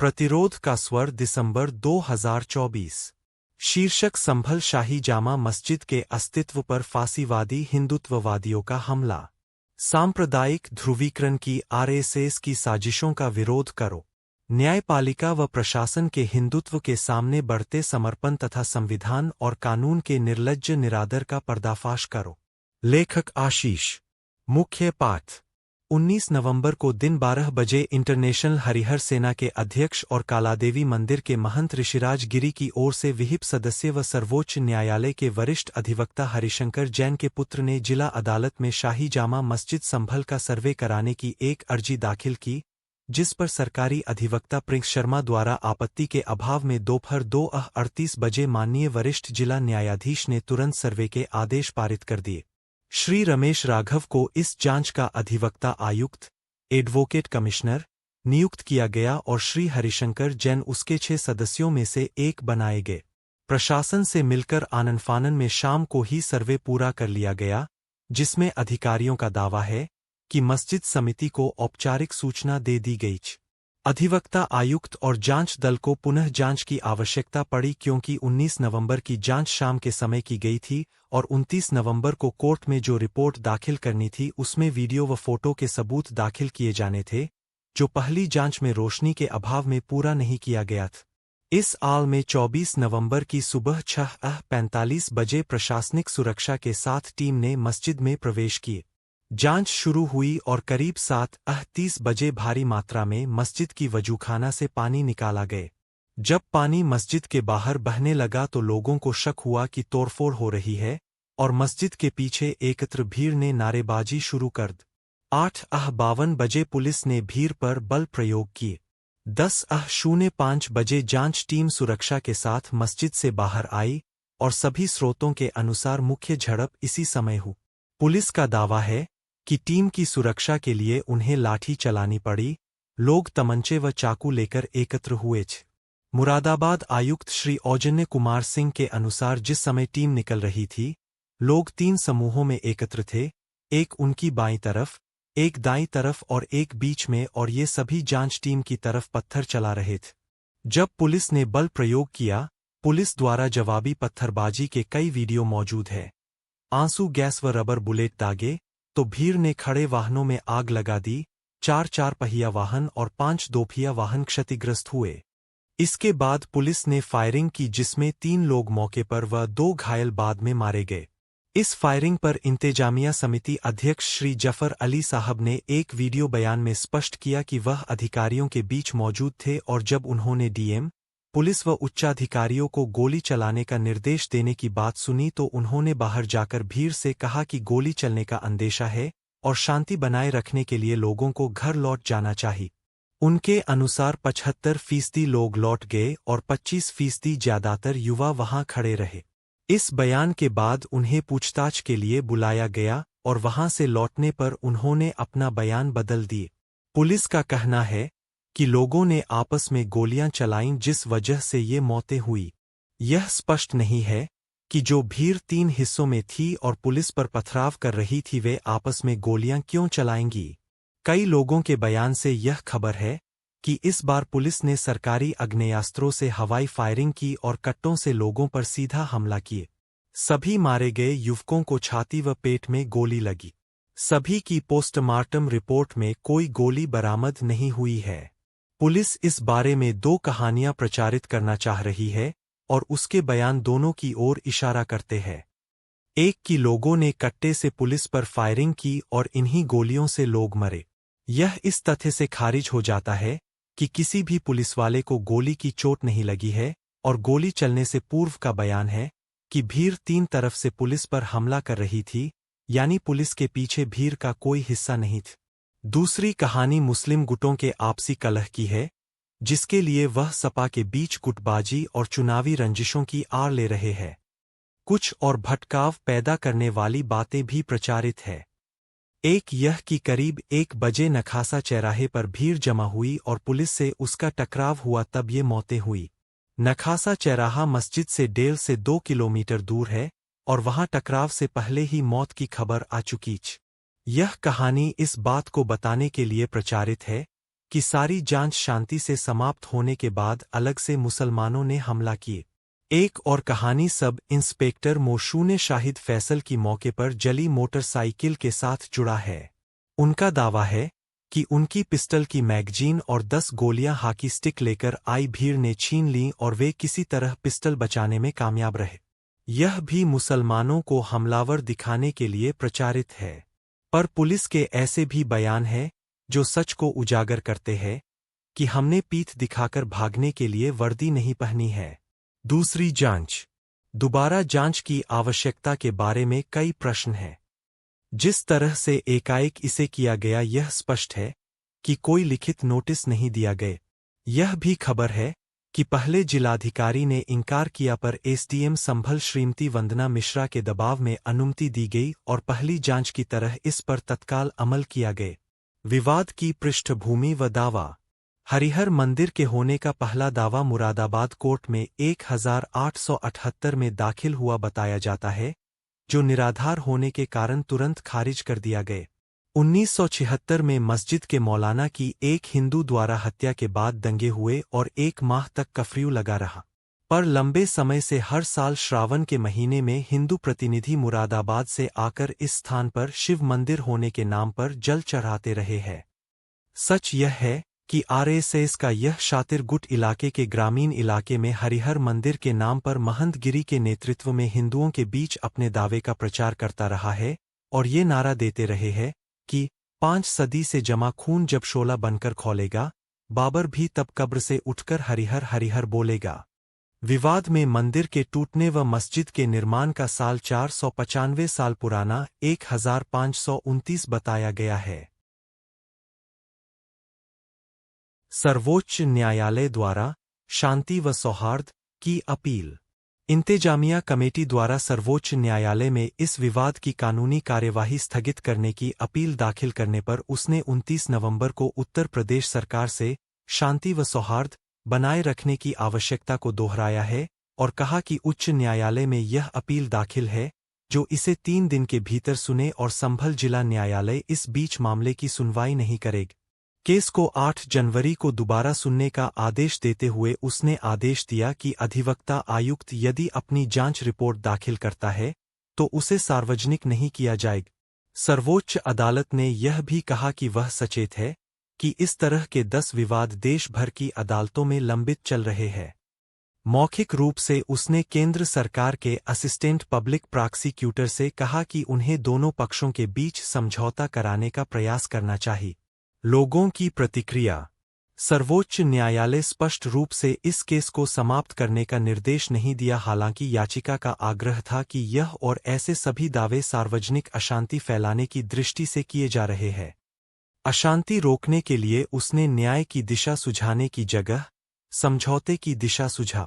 प्रतिरोध का स्वर दिसंबर 2024। शीर्षक संभल शाही जामा मस्जिद के अस्तित्व पर फासीवादी हिंदुत्ववादियों का हमला। सांप्रदायिक ध्रुवीकरण की आरएसएस की साजिशों का विरोध करो। न्यायपालिका व प्रशासन के हिंदुत्व के सामने बढ़ते समर्पण तथा संविधान और कानून के निर्लज्ज निरादर का पर्दाफाश करो। लेखक आशीष। मुख्य पाठ। 19 नवंबर को दिन 12 बजे इंटरनेशनल हरिहर सेना के अध्यक्ष और कालादेवी मंदिर के महंत ऋषिराज गिरी की ओर से विहिप सदस्य व सर्वोच्च न्यायालय के वरिष्ठ अधिवक्ता हरिशंकर जैन के पुत्र ने जिला अदालत में शाही जामा मस्जिद संभल का सर्वे कराने की एक अर्जी दाखिल की, जिस पर सरकारी अधिवक्ता प्रिंस शर्मा द्वारा आपत्ति के अभाव में दोपहर 2:38 बजे माननीय वरिष्ठ जिला न्यायाधीश ने तुरंत सर्वे के आदेश पारित कर दिए। श्री रमेश राघव को इस जांच का अधिवक्ता आयुक्त, एडवोकेट कमिश्नर नियुक्त किया गया और श्री हरिशंकर जैन उसके 6 सदस्यों में से एक बनाए गए। प्रशासन से मिलकर आनन-फानन में शाम को ही सर्वे पूरा कर लिया गया, जिसमें अधिकारियों का दावा है कि मस्जिद समिति को औपचारिक सूचना दे दी गई। अधिवक्ता आयुक्त और जांच दल को पुनः जांच की आवश्यकता पड़ी क्योंकि 19 नवंबर की जांच शाम के समय की गई थी और 29 नवंबर को कोर्ट में जो रिपोर्ट दाखिल करनी थी उसमें वीडियो व फोटो के सबूत दाखिल किए जाने थे, जो पहली जांच में रोशनी के अभाव में पूरा नहीं किया गया था। इस आल में 24 नवंबर की सुबह 6:45 बजे प्रशासनिक सुरक्षा के साथ टीम ने मस्जिद में प्रवेश किए। जांच शुरू हुई और करीब 7:30 बजे भारी मात्रा में मस्जिद की वजूखाना से पानी निकाला गए। जब पानी मस्जिद के बाहर बहने लगा तो लोगों को शक हुआ कि तोड़फोड़ हो रही है और मस्जिद के पीछे एकत्र भीड़ ने नारेबाजी शुरू कर दी। 8:52 बजे पुलिस ने भीड़ पर बल प्रयोग किए। 10:05 बजे जांच टीम सुरक्षा के साथ मस्जिद से बाहर आई और सभी स्रोतों के अनुसार मुख्य झड़प इसी समय हुई। पुलिस का दावा है कि टीम की सुरक्षा के लिए उन्हें लाठी चलानी पड़ी। लोग तमंचे व चाकू लेकर एकत्र हुए थे। मुरादाबाद आयुक्त श्री औजन्य कुमार सिंह के अनुसार जिस समय टीम निकल रही थी, लोग 3 समूहों में एकत्र थे, एक उनकी बाईं तरफ, एक दाईं तरफ और एक बीच में, और ये सभी जांच टीम की तरफ पत्थर चला रहे थे। जब पुलिस ने बल प्रयोग किया, पुलिस द्वारा जवाबी पत्थरबाजी के कई वीडियो मौजूद है। आंसू गैस व रबर बुलेट दागे तो भीड़ ने खड़े वाहनों में आग लगा दी। 4 4 पहिया वाहन और 5 दोपहिया वाहन क्षतिग्रस्त हुए। इसके बाद पुलिस ने फायरिंग की जिसमें 3 लोग मौके पर व 2 घायल बाद में मारे गए। इस फायरिंग पर इंतेजामिया समिति अध्यक्ष श्री जफर अली साहब ने एक वीडियो बयान में स्पष्ट किया कि वह अधिकारियों के बीच मौजूद थे और जब उन्होंने डीएम, पुलिस व उच्चाधिकारियों को गोली चलाने का निर्देश देने की बात सुनी तो उन्होंने बाहर जाकर भीड़ से कहा कि गोली चलने का अंदेशा है और शांति बनाए रखने के लिए लोगों को घर लौट जाना चाहिए। उनके अनुसार 75% लोग लौट गए और 25% ज्यादातर युवा वहां खड़े रहे। इस बयान के बाद उन्हें पूछताछ के लिए बुलाया गया और वहां से लौटने पर उन्होंने अपना बयान बदल दिए। पुलिस का कहना है कि लोगों ने आपस में गोलियां चलाईं जिस वजह से ये मौतें हुई। यह स्पष्ट नहीं है कि जो भीड़ 3 हिस्सों में थी और पुलिस पर पथराव कर रही थी वे आपस में गोलियां क्यों चलाएंगी। कई लोगों के बयान से यह खबर है कि इस बार पुलिस ने सरकारी आग्नेयास्त्रों से हवाई फायरिंग की और कट्टों से लोगों पर सीधा हमला किए। सभी मारे गए युवकों को छाती व पेट में गोली लगी। सभी की पोस्टमार्टम रिपोर्ट में कोई गोली बरामद नहीं हुई है। पुलिस इस बारे में 2 कहानियां प्रचारित करना चाह रही है और उसके बयान दोनों की ओर इशारा करते हैं। एक कि लोगों ने कट्टे से पुलिस पर फायरिंग की और इन्हीं गोलियों से लोग मरे। यह इस तथ्य से खारिज हो जाता है कि किसी भी पुलिसवाले को गोली की चोट नहीं लगी है और गोली चलने से पूर्व का बयान है कि भीड़ 3 तरफ से पुलिस पर हमला कर रही थी, यानी पुलिस के पीछे भीड़ का कोई हिस्सा नहीं था। दूसरी कहानी मुस्लिम गुटों के आपसी कलह की है, जिसके लिए वह सपा के बीच गुटबाजी और चुनावी रंजिशों की आड़ ले रहे हैं। कुछ और भटकाव पैदा करने वाली बातें भी प्रचारित है। एक यह कि करीब 1 बजे नखासा चौराहे पर भीड़ जमा हुई और पुलिस से उसका टकराव हुआ, तब ये मौतें हुई। नखासा चौराहा मस्जिद से 1.5 से 2 किलोमीटर दूर है और वहां टकराव से पहले ही मौत की खबर आ चुकी। यह कहानी इस बात को बताने के लिए प्रचारित है कि सारी जांच शांति से समाप्त होने के बाद अलग से मुसलमानों ने हमला किए। एक और कहानी सब इंस्पेक्टर मोशू ने शाहिद फैसल की मौके पर जली मोटरसाइकिल के साथ जुड़ा है। उनका दावा है कि उनकी पिस्टल की मैगजीन और 10 गोलियां हॉकी स्टिक लेकर आई भीड़ ने छीन लीं और वे किसी तरह पिस्टल बचाने में कामयाब रहे। यह भी मुसलमानों को हमलावर दिखाने के लिए प्रचारित है, पर पुलिस के ऐसे भी बयान हैं जो सच को उजागर करते हैं कि हमने पीठ दिखाकर भागने के लिए वर्दी नहीं पहनी है। दूसरी जांच। दोबारा जांच की आवश्यकता के बारे में कई प्रश्न हैं। जिस तरह से एकाएक इसे किया गया यह स्पष्ट है कि कोई लिखित नोटिस नहीं दिया गया। यह भी खबर है कि पहले जिलाधिकारी ने इनकार किया पर एसडीएम संभल श्रीमती वंदना मिश्रा के दबाव में अनुमति दी गई और पहली जांच की तरह इस पर तत्काल अमल किया गया। विवाद की पृष्ठभूमि व दावा। हरिहर मंदिर के होने का पहला दावा मुरादाबाद कोर्ट में 1878 में दाखिल हुआ बताया जाता है, जो निराधार होने के कारण तुरंत खारिज कर दिया गया। 1976 में मस्जिद के मौलाना की एक हिंदू द्वारा हत्या के बाद दंगे हुए और 1 माह तक कर्फ्यू लगा रहा, पर लंबे समय से हर साल श्रावण के महीने में हिंदू प्रतिनिधि मुरादाबाद से आकर इस स्थान पर शिव मंदिर होने के नाम पर जल चढ़ाते रहे हैं। सच यह है कि आरएसएस का यह शातिर गुट इलाके के ग्रामीण इलाके में हरिहर मंदिर के नाम पर महंत गिरी के नेतृत्व में हिंदुओं के बीच अपने दावे का प्रचार करता रहा है और ये नारा देते रहे हैं कि 5 सदी से जमा खून जब शोला बनकर खौलेगा, बाबर भी तब कब्र से उठकर हरिहर हरिहर बोलेगा। विवाद में मंदिर के टूटने व मस्जिद के निर्माण का साल 495 साल पुराना 1529 बताया गया है। सर्वोच्च न्यायालय द्वारा शांति व सौहार्द की अपील। इंतेजामिया कमेटी द्वारा सर्वोच्च न्यायालय में इस विवाद की कानूनी कार्यवाही स्थगित करने की अपील दाखिल करने पर उसने 29 नवंबर को उत्तर प्रदेश सरकार से शांति व सौहार्द बनाए रखने की आवश्यकता को दोहराया है और कहा कि उच्च न्यायालय में यह अपील दाखिल है, जो इसे 3 दिन के भीतर सुने और संभल जिला न्यायालय इस बीच मामले की सुनवाई नहीं करेगा। केस को 8 जनवरी को दोबारा सुनने का आदेश देते हुए उसने आदेश दिया कि अधिवक्ता आयुक्त यदि अपनी जांच रिपोर्ट दाखिल करता है तो उसे सार्वजनिक नहीं किया जाएगा। सर्वोच्च अदालत ने यह भी कहा कि वह सचेत है कि इस तरह के 10 विवाद देश भर की अदालतों में लंबित चल रहे हैं। मौखिक रूप से उसने केंद्र सरकार के असिस्टेंट पब्लिक प्रोसिक्यूटर से कहा कि उन्हें दोनों पक्षों के बीच समझौता कराने का प्रयास करना चाहिए। लोगों की प्रतिक्रिया। सर्वोच्च न्यायालय स्पष्ट रूप से इस केस को समाप्त करने का निर्देश नहीं दिया, हालांकि याचिका का आग्रह था कि यह और ऐसे सभी दावे सार्वजनिक अशांति फैलाने की दृष्टि से किए जा रहे हैं। अशांति रोकने के लिए उसने न्याय की दिशा सुझाने की जगह समझौते की दिशा सुझा।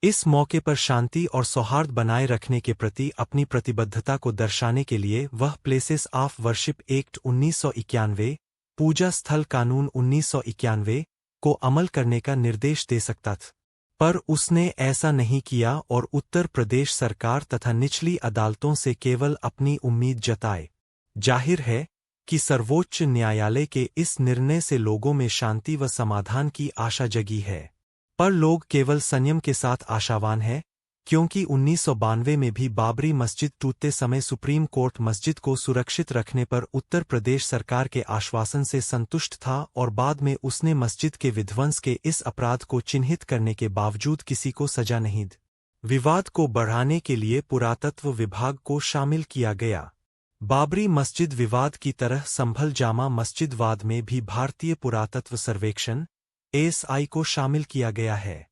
इस मौके पर शांति और सौहार्द बनाए रखने के प्रति अपनी प्रतिबद्धता को दर्शाने के लिए वह प्लेसेस ऑफ वर्शिप एक्ट 1991, पूजा स्थल कानून 1991 को अमल करने का निर्देश दे सकता था, पर उसने ऐसा नहीं किया और उत्तर प्रदेश सरकार तथा निचली अदालतों से केवल अपनी उम्मीद जताए। जाहिर है कि सर्वोच्च न्यायालय के इस निर्णय से लोगों में शांति व समाधान की आशा जगी है, पर लोग केवल संयम के साथ आशावान हैं, क्योंकि 1992 में भी बाबरी मस्जिद टूटते समय सुप्रीम कोर्ट मस्जिद को सुरक्षित रखने पर उत्तर प्रदेश सरकार के आश्वासन से संतुष्ट था और बाद में उसने मस्जिद के विध्वंस के इस अपराध को चिन्हित करने के बावजूद किसी को सजा नहीं दी। विवाद को बढ़ाने के लिए पुरातत्व विभाग को शामिल किया गया। बाबरी मस्जिद विवाद की तरह संभल जामा मस्जिद वाद में भी भारतीय पुरातत्व सर्वेक्षण ASI को शामिल किया गया है।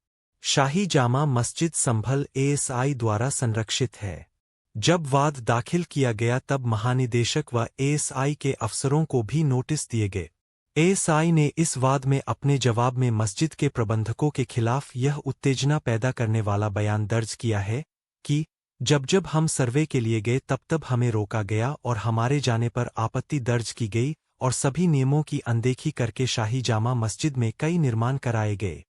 शाही जामा मस्जिद संभल ASI द्वारा संरक्षित है। जब वाद दाखिल किया गया तब महानिदेशक व ASI के अफसरों को भी नोटिस दिए गए। ASI ने इस वाद में अपने जवाब में मस्जिद के प्रबंधकों के खिलाफ यह उत्तेजना पैदा करने वाला बयान दर्ज किया है कि जब जब हम सर्वे के लिए गए तब तब हमें रोका गया और हमारे जाने पर आपत्ति दर्ज की गई और सभी नियमों की अनदेखी करके शाही जामा मस्जिद में कई निर्माण कराए गए।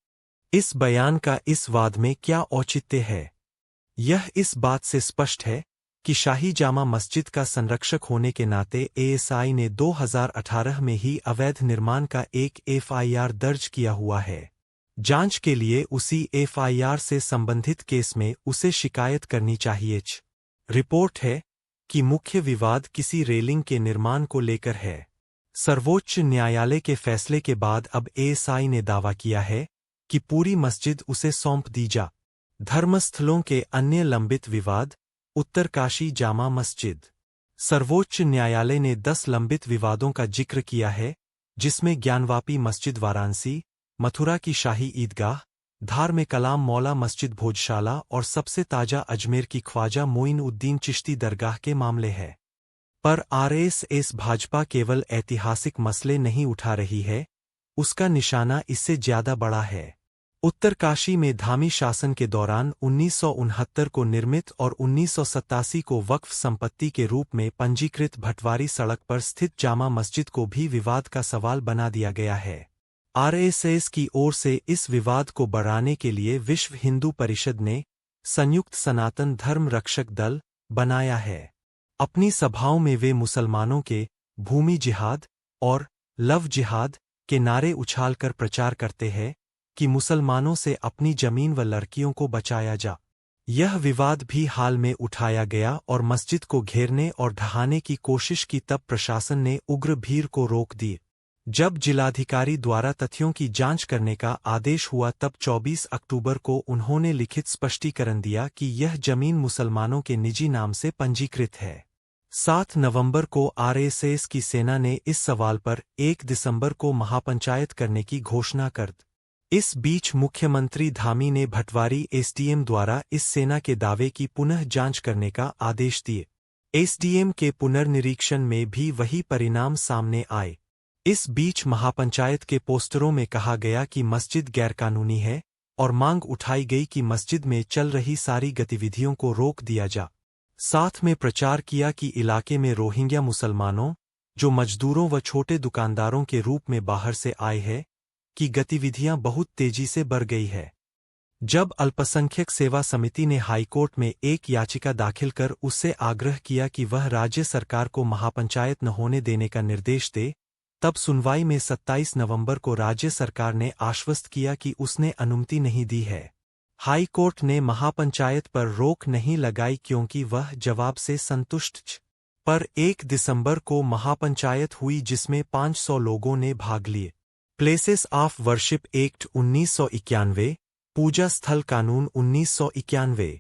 इस बयान का इस वाद में क्या औचित्य है? यह इस बात से स्पष्ट है कि शाही जामा मस्जिद का संरक्षक होने के नाते एएसआई ने 2018 में ही अवैध निर्माण का एक एफआईआर दर्ज किया हुआ है। जांच के लिए उसी एफआईआर से संबंधित केस में उसे शिकायत करनी चाहिए। रिपोर्ट है कि मुख्य विवाद किसी रेलिंग के निर्माण को लेकर है। सर्वोच्च न्यायालय के फैसले के बाद अब एएसआई ने दावा किया है कि पूरी मस्जिद उसे सौंप दी जा। धर्मस्थलों के अन्य लंबित विवाद। उत्तरकाशी जामा मस्जिद। सर्वोच्च न्यायालय ने 10 लंबित विवादों का जिक्र किया है, जिसमें ज्ञानवापी मस्जिद वाराणसी, मथुरा की शाही ईदगाह, धार में कलाम मौला मस्जिद भोजशाला और सबसे ताजा अजमेर की ख्वाजा मोइनुद्दीन चिश्ती दरगाह के मामले हैं। पर आरएसएस भाजपा केवल ऐतिहासिक मसले नहीं उठा रही है, उसका निशाना इससे ज्यादा बड़ा है। उत्तरकाशी में धामी शासन के दौरान 1969 को निर्मित और 1987 को वक्फ संपत्ति के रूप में पंजीकृत भटवारी सड़क पर स्थित जामा मस्जिद को भी विवाद का सवाल बना दिया गया है। आरएसएस की ओर से इस विवाद को बढ़ाने के लिए विश्व हिंदू परिषद ने संयुक्त सनातन धर्म रक्षक दल बनाया है। अपनी सभाओं में वे मुसलमानों के भूमि जिहाद और लव जिहाद के नारे उछालकर प्रचार करते हैं कि मुसलमानों से अपनी जमीन व लड़कियों को बचाया जा। यह विवाद भी हाल में उठाया गया और मस्जिद को घेरने और ढहाने की कोशिश की, तब प्रशासन ने उग्र भीड़ को रोक दी। जब जिलाधिकारी द्वारा तथ्यों की जांच करने का आदेश हुआ तब 24 अक्टूबर को उन्होंने लिखित स्पष्टीकरण दिया कि यह जमीन मुसलमानों के निजी नाम से पंजीकृत है। 7 नवंबर को आरएसएस की सेना ने इस सवाल पर 1 दिसंबर को महापंचायत करने की घोषणा कर दी। इस बीच मुख्यमंत्री धामी ने भटवारी एसडीएम द्वारा इस सेना के दावे की पुनः जांच करने का आदेश दिए। एसडीएम के पुनर्निरीक्षण में भी वही परिणाम सामने आए। इस बीच महापंचायत के पोस्टरों में कहा गया कि मस्जिद गैरकानूनी है और मांग उठाई गई कि मस्जिद में चल रही सारी गतिविधियों को रोक दिया जा। साथ में प्रचार किया कि इलाके में रोहिंग्या मुसलमानों, जो मजदूरों व छोटे दुकानदारों के रूप में बाहर से आए हैं, की गतिविधियां बहुत तेजी से बढ़ गई है। जब अल्पसंख्यक सेवा समिति ने हाईकोर्ट में एक याचिका दाखिल कर उससे आग्रह किया कि वह राज्य सरकार को महापंचायत न होने देने का निर्देश दे, तब सुनवाई में 27 नवंबर को राज्य सरकार ने आश्वस्त किया कि उसने अनुमति नहीं दी है। हाई कोर्ट ने महापंचायत पर रोक नहीं लगाई क्योंकि वह जवाब से संतुष्ट थी। पर 1 दिसंबर को महापंचायत हुई जिसमें 500 लोगों ने भाग लिए। प्लेसेस ऑफ वर्शिप एक्ट 1991, पूजा स्थल कानून 1991।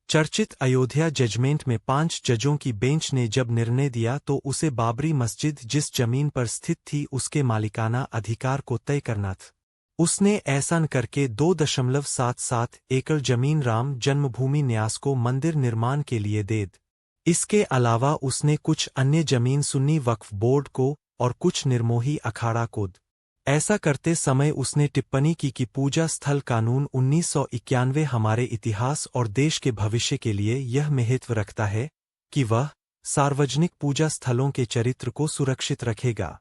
चर्चित अयोध्या जजमेंट में 5 जजों की बेंच ने जब निर्णय दिया तो उसे बाबरी मस्जिद जिस जमीन पर स्थित थी उसके मालिकाना अधिकार को तय करना था। उसने ऐसा न करके 2.77 एकड़ जमीन राम जन्मभूमि न्यास को मंदिर निर्माण के लिए दे दी। इसके अलावा उसने कुछ अन्य जमीन सुन्नी वक्फ बोर्ड को और कुछ निर्मोही अखाड़ा को दी। ऐसा करते समय उसने टिप्पणी की कि पूजा स्थल कानून 1991 हमारे इतिहास और देश के भविष्य के लिए यह महत्व रखता है कि वह सार्वजनिक पूजा स्थलों के चरित्र को सुरक्षित रखेगा।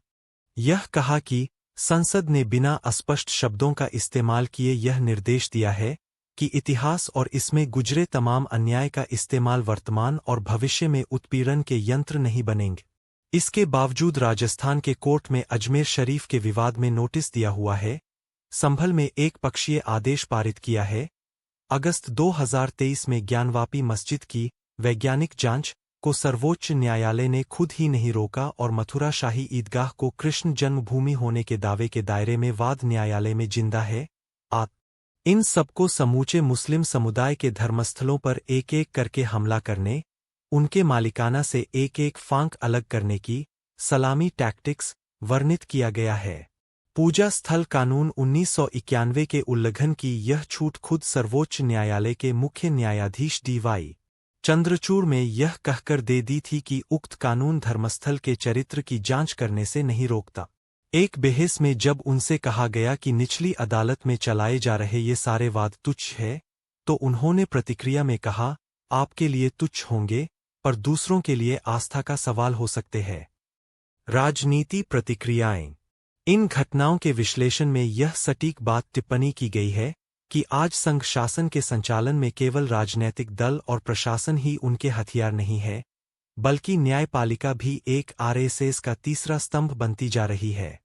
यह कहा कि संसद ने बिना अस्पष्ट शब्दों का इस्तेमाल किए यह निर्देश दिया है कि इतिहास और इसमें गुजरे तमाम अन्याय का इस्तेमाल वर्तमान और भविष्य में उत्पीड़न के यंत्र नहीं बनेंगे। इसके बावजूद राजस्थान के कोर्ट में अजमेर शरीफ के विवाद में नोटिस दिया हुआ है, संभल में एक पक्षीय आदेश पारित किया है। अगस्त 2023 में ज्ञानवापी मस्जिद की वैज्ञानिक जांच को सर्वोच्च न्यायालय ने खुद ही नहीं रोका और मथुरा शाही ईदगाह को कृष्ण जन्मभूमि होने के दावे के दायरे में वाद न्यायालय में जिंदा है। इन सबको समूचे मुस्लिम समुदाय के धर्मस्थलों पर एक एक करके हमला करने, उनके मालिकाना से एक एक फांक अलग करने की सलामी टैक्टिक्स वर्णित किया गया है। पूजा स्थल कानून 1991 के उल्लंघन की यह छूट खुद सर्वोच्च न्यायालय के मुख्य न्यायाधीश डी.वाई. चंद्रचूड़ में यह कहकर दे दी थी कि उक्त कानून धर्मस्थल के चरित्र की जांच करने से नहीं रोकता। एक बहस में जब उनसे कहा गया कि निचली अदालत में चलाए जा रहे ये सारे वाद तुच्छ है, तो उन्होंने प्रतिक्रिया में कहा, आपके लिए तुच्छ होंगे पर दूसरों के लिए आस्था का सवाल हो सकते हैं। राजनीति प्रतिक्रियाएं। इन घटनाओं के विश्लेषण में यह सटीक बात टिप्पणी की गई है कि आज संघ शासन के संचालन में केवल राजनैतिक दल और प्रशासन ही उनके हथियार नहीं है, बल्कि न्यायपालिका भी एक आरएसएस का तीसरा स्तंभ बनती जा रही है।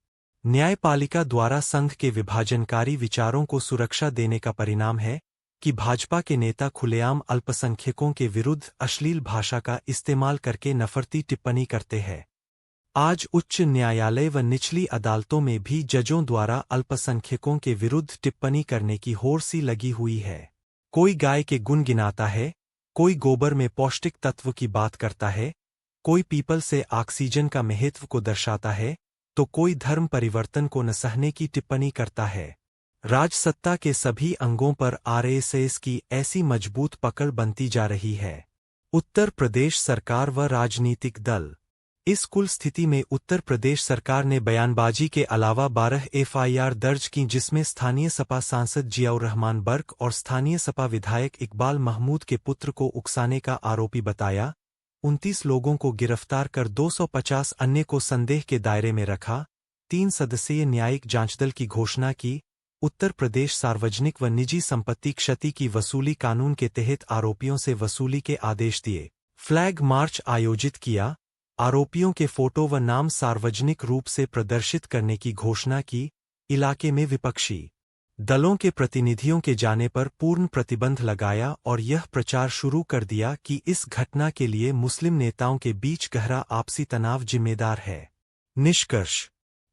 न्यायपालिका द्वारा संघ के विभाजनकारी विचारों को सुरक्षा देने का परिणाम है कि भाजपा के नेता खुलेआम अल्पसंख्यकों के विरुद्ध अश्लील भाषा का इस्तेमाल करके नफरती टिप्पणी करते हैं। आज उच्च न्यायालय व निचली अदालतों में भी जजों द्वारा अल्पसंख्यकों के विरुद्ध टिप्पणी करने की होड़ सी लगी हुई है। कोई गाय के गुण गिनाता है, कोई गोबर में पौष्टिक तत्व की बात करता है, कोई पीपल से ऑक्सीजन का महत्व को दर्शाता है, तो कोई धर्म परिवर्तन को न सहने की टिप्पणी करता है। राजसत्ता के सभी अंगों पर आरएसएस की ऐसी मजबूत पकड़ बनती जा रही है। उत्तर प्रदेश सरकार व राजनीतिक दल। इस कुल स्थिति में उत्तर प्रदेश सरकार ने बयानबाजी के अलावा 12 एफआईआर दर्ज की, जिसमें स्थानीय सपा सांसद जियाउर रहमान बर्क और स्थानीय सपा विधायक इकबाल महमूद के पुत्र को उकसाने का आरोपी बताया। 29 लोगों को गिरफ्तार कर 250 अन्य को संदेह के दायरे में रखा। 3 सदस्यीय न्यायिक जांच दल की घोषणा की। उत्तर प्रदेश सार्वजनिक व निजी संपत्ति क्षति की वसूली कानून के तहत आरोपियों से वसूली के आदेश दिए। फ्लैग मार्च आयोजित किया। आरोपियों के फोटो व नाम सार्वजनिक रूप से प्रदर्शित करने की घोषणा की। इलाके में विपक्षी दलों के प्रतिनिधियों के जाने पर पूर्ण प्रतिबंध लगाया और यह प्रचार शुरू कर दिया कि इस घटना के लिए मुस्लिम नेताओं के बीच गहरा आपसी तनाव जिम्मेदार है। निष्कर्ष: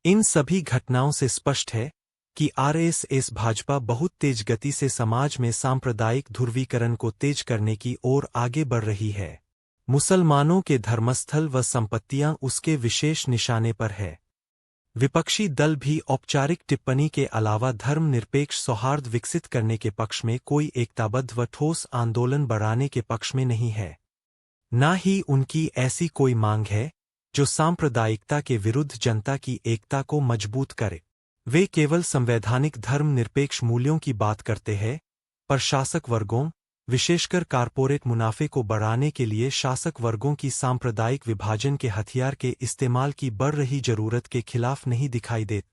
इन सभी घटनाओं से स्पष्ट है कि आरएसएस भाजपा बहुत तेज गति से समाज में सांप्रदायिक ध्रुवीकरण को तेज करने की ओर आगे बढ़ रही है। मुसलमानों के धर्मस्थल व संपत्तियां उसके विशेष निशाने पर है। विपक्षी दल भी औपचारिक टिप्पणी के अलावा धर्मनिरपेक्ष सौहार्द विकसित करने के पक्ष में कोई एकताबद्ध व ठोस आंदोलन बढ़ाने के पक्ष में नहीं है। न ही उनकी ऐसी कोई मांग है जो सांप्रदायिकता के विरुद्ध जनता की एकता को मजबूत करे। वे केवल संवैधानिक धर्मनिरपेक्ष मूल्यों की बात करते हैं, पर शासक वर्गों, विशेषकर कारपोरेट मुनाफे को बढ़ाने के लिए शासक वर्गों की सांप्रदायिक विभाजन के हथियार के इस्तेमाल की बढ़ रही जरूरत के खिलाफ नहीं दिखाई देते।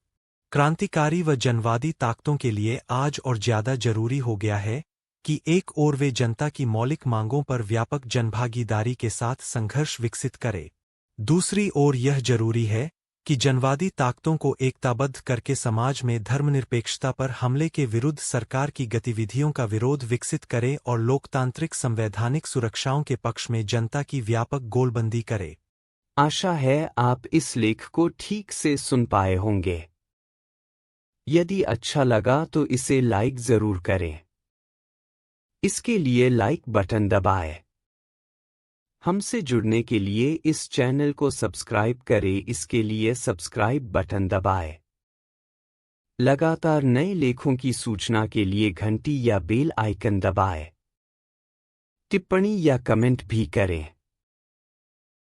क्रांतिकारी व जनवादी ताकतों के लिए आज और ज्यादा जरूरी हो गया है कि एक ओर वे जनता की मौलिक मांगों पर व्यापक जनभागीदारी के साथ संघर्ष विकसित करे, दूसरी ओर यह जरूरी है कि जनवादी ताकतों को एकताबद्ध करके समाज में धर्मनिरपेक्षता पर हमले के विरुद्ध सरकार की गतिविधियों का विरोध विकसित करे और लोकतांत्रिक संवैधानिक सुरक्षाओं के पक्ष में जनता की व्यापक गोलबंदी करे। आशा है आप इस लेख को ठीक से सुन पाए होंगे। यदि अच्छा लगा तो इसे लाइक जरूर करें। इसके लिए लाइक बटन दबाएं। हमसे जुड़ने के लिए इस चैनल को सब्सक्राइब करें। इसके लिए सब्सक्राइब बटन दबाएं। लगातार नए लेखों की सूचना के लिए घंटी या बेल आइकन दबाएं। टिप्पणी या कमेंट भी करें।